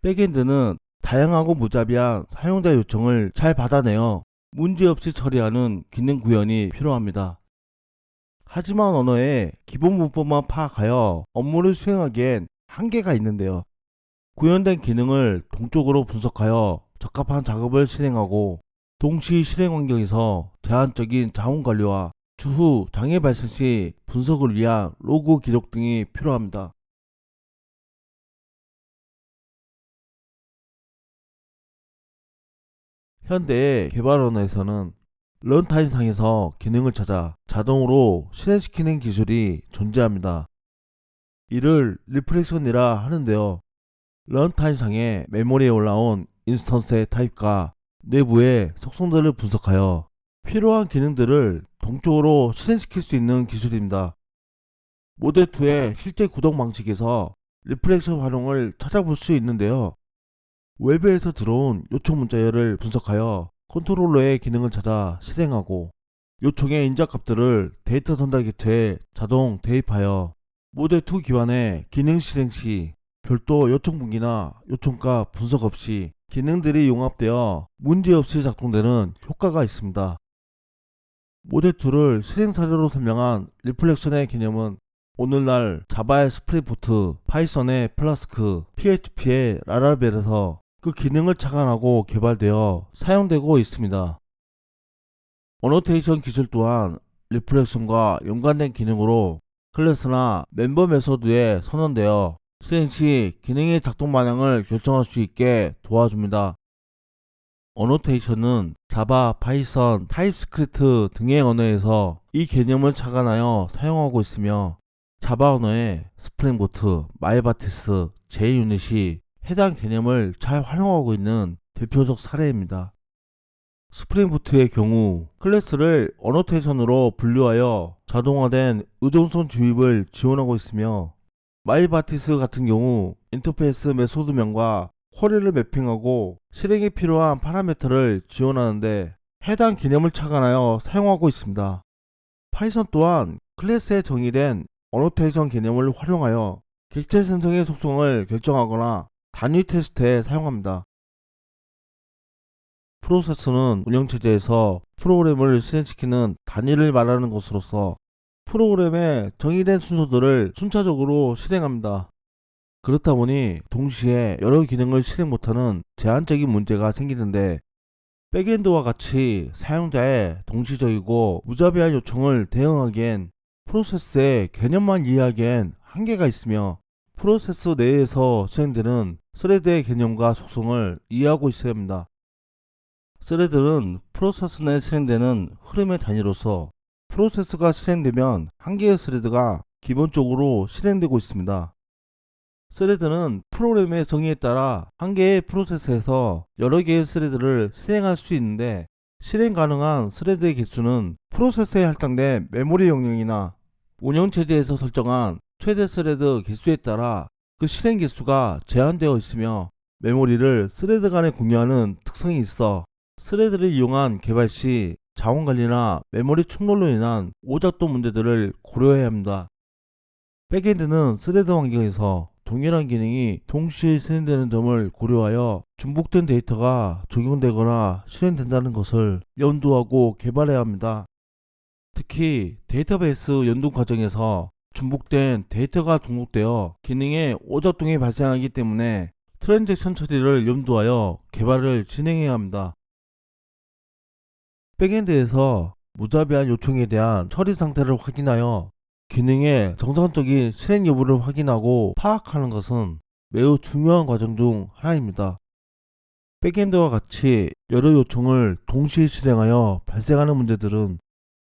백엔드는 다양하고 무자비한 사용자 요청을 잘 받아내어 문제없이 처리하는 기능 구현이 필요합니다. 하지만 언어의 기본 문법만 파악하여 업무를 수행하기엔 한계가 있는데요. 구현된 기능을 동적으로 분석하여 적합한 작업을 실행하고 동시 실행 환경에서 제한적인 자원 관리와 추후 장애 발생 시 분석을 위한 로그 기록 등이 필요합니다. 현대의 개발 언어에서는 런타임상에서 기능을 찾아 자동으로 실행시키는 기술이 존재합니다. 이를 리프렉션이라 하는데요. 런타임상의 메모리에 올라온 인스턴스의 타입과 내부의 속성들을 분석하여 필요한 기능들을 동적으로 실행시킬 수 있는 기술입니다. 모델2의 실제 구동 방식에서 리프렉션 활용을 찾아볼 수 있는데요. 웹에서 들어온 요청 문자열을 분석하여 컨트롤러의 기능을 찾아 실행하고 요청의 인자값들을 데이터 전달 게트에 자동 대입하여 모델2 기반의 기능 실행 시 별도 요청 분기나 요청값 분석 없이 기능들이 용합되어 문제없이 작동되는 효과가 있습니다. 모델2를 실행 사례로 설명한 리플렉션의 개념은 오늘날 자바의 스프링 보트, 파이썬의 플라스크, PHP의 라라벨에서 그 기능을 착안하고 개발되어 사용되고 있습니다. 어노테이션 기술 또한 리플렉션과 연관된 기능으로 클래스나 멤버 메소드에 선언되어 실행 시 기능의 작동 방향을 결정할 수 있게 도와줍니다. 어노테이션은 자바, 파이썬, 타입스크립트 등의 언어에서 이 개념을 착안하여 사용하고 있으며 자바 언어의 스프링보트, 마이바티스, JUnit이 해당 개념을 잘 활용하고 있는 대표적 사례입니다. 스프링보트의 경우 클래스를 어노테이션으로 분류하여 자동화된 의존성 주입을 지원하고 있으며 마이바티스 같은 경우 인터페이스 메소드명과 쿼리를 매핑하고 실행에 필요한 파라미터를 지원하는데 해당 개념을 착안하여 사용하고 있습니다. 파이썬 또한 클래스에 정의된 어노테이션 개념을 활용하여 객체 생성의 속성을 결정하거나 단위 테스트에 사용합니다. 프로세스는 운영체제에서 프로그램을 실행시키는 단위를 말하는 것으로서 프로그램의 정의된 순서들을 순차적으로 실행합니다. 그렇다 보니 동시에 여러 기능을 실행 못하는 제한적인 문제가 생기는데 백엔드와 같이 사용자의 동시적이고 무자비한 요청을 대응하기엔 프로세스의 개념만 이해하기엔 한계가 있으며 프로세스 내에서 실행되는 스레드의 개념과 속성을 이해하고 있어야 합니다. 스레드는 프로세스 내에 실행되는 흐름의 단위로서 프로세스가 실행되면 한 개의 스레드가 기본적으로 실행되고 있습니다. 스레드는 프로그램의 정의에 따라 한 개의 프로세스에서 여러 개의 스레드를 실행할 수 있는데 실행 가능한 스레드의 개수는 프로세스에 할당된 메모리 용량이나 운영체제에서 설정한 최대 스레드 개수에 따라 그 실행 개수가 제한되어 있으며 메모리를 스레드 간에 공유하는 특성이 있어 스레드를 이용한 개발 시 자원관리나 메모리 충돌로 인한 오작동 문제들을 고려해야 합니다. 백엔드는 스레드 환경에서 동일한 기능이 동시에 실행되는 점을 고려하여 중복된 데이터가 적용되거나 실행된다는 것을 염두하고 개발해야 합니다. 특히 데이터베이스 연동 과정에서 중복된 데이터가 중복되어 기능에 오작동이 발생하기 때문에 트랜잭션 처리를 염두하여 개발을 진행해야 합니다. 백엔드에서 무자비한 요청에 대한 처리 상태를 확인하여 기능의 정상적인 실행 여부를 확인하고 파악하는 것은 매우 중요한 과정 중 하나입니다. 백엔드와 같이 여러 요청을 동시에 실행하여 발생하는 문제들은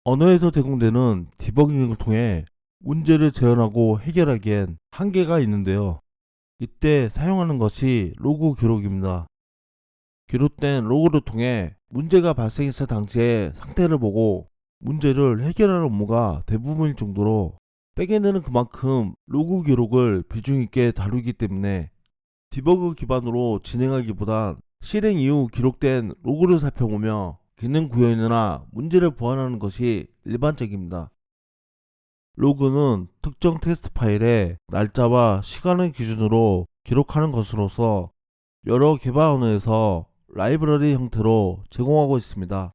언어에서 제공되는 디버깅을 통해 문제를 재현하고 해결하기엔 한계가 있는데요. 이때 사용하는 것이 로그 기록입니다. 기록된 로그를 통해 문제가 발생했을 당시의 상태를 보고 문제를 해결하는 업무가 대부분일 정도로 백엔드는 그만큼 로그 기록을 비중 있게 다루기 때문에 디버그 기반으로 진행하기보단 실행 이후 기록된 로그를 살펴보며 기능 구현이나 문제를 보완하는 것이 일반적입니다. 로그는 특정 테스트 파일에 날짜와 시간을 기준으로 기록하는 것으로서 여러 개발 언어에서 라이브러리 형태로 제공하고 있습니다.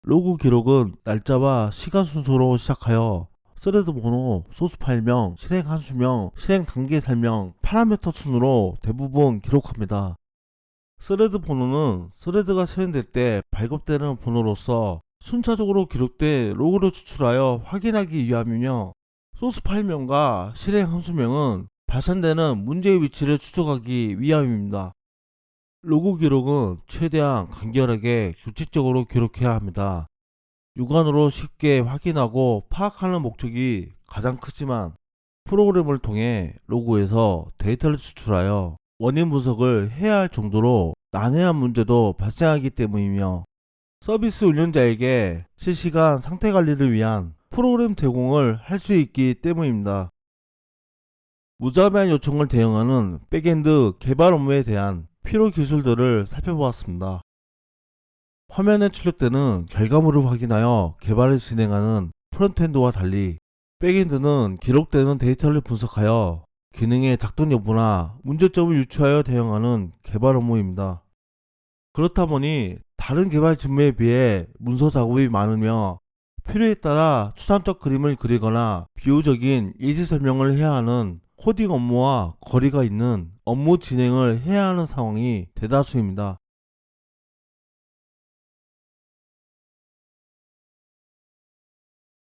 로그 기록은 날짜와 시간 순서로 시작하여 스레드 번호, 소스 파일명, 실행 한수명, 실행 단계 설명, 파라미터 순으로 대부분 기록합니다. 스레드 번호는 스레드가 실행될 때 발급되는 번호로서 순차적으로 기록된 로그를 추출하여 확인하기 위함이며, 소스 파일명과 실행 함수명은 발산되는 문제의 위치를 추적하기 위함입니다. 로그 기록은 최대한 간결하게 규칙적으로 기록해야 합니다. 육안으로 쉽게 확인하고 파악하는 목적이 가장 크지만, 프로그램을 통해 로그에서 데이터를 추출하여 원인 분석을 해야 할 정도로 난해한 문제도 발생하기 때문이며, 서비스 운영자에게 실시간 상태 관리를 위한 프로그램 제공을 할 수 있기 때문입니다. 무자비한 요청을 대응하는 백엔드 개발 업무에 대한 필요 기술들을 살펴보았습니다. 화면에 출력되는 결과물을 확인하여 개발을 진행하는 프론트엔드와 달리, 백엔드는 기록되는 데이터를 분석하여 기능의 작동 여부나 문제점을 유추하여 대응하는 개발 업무입니다. 그렇다 보니 다른 개발 직무에 비해 문서 작업이 많으며, 필요에 따라 추상적 그림을 그리거나 비유적인 예시 설명을 해야 하는 코딩 업무와 거리가 있는 업무 진행을 해야 하는 상황이 대다수입니다.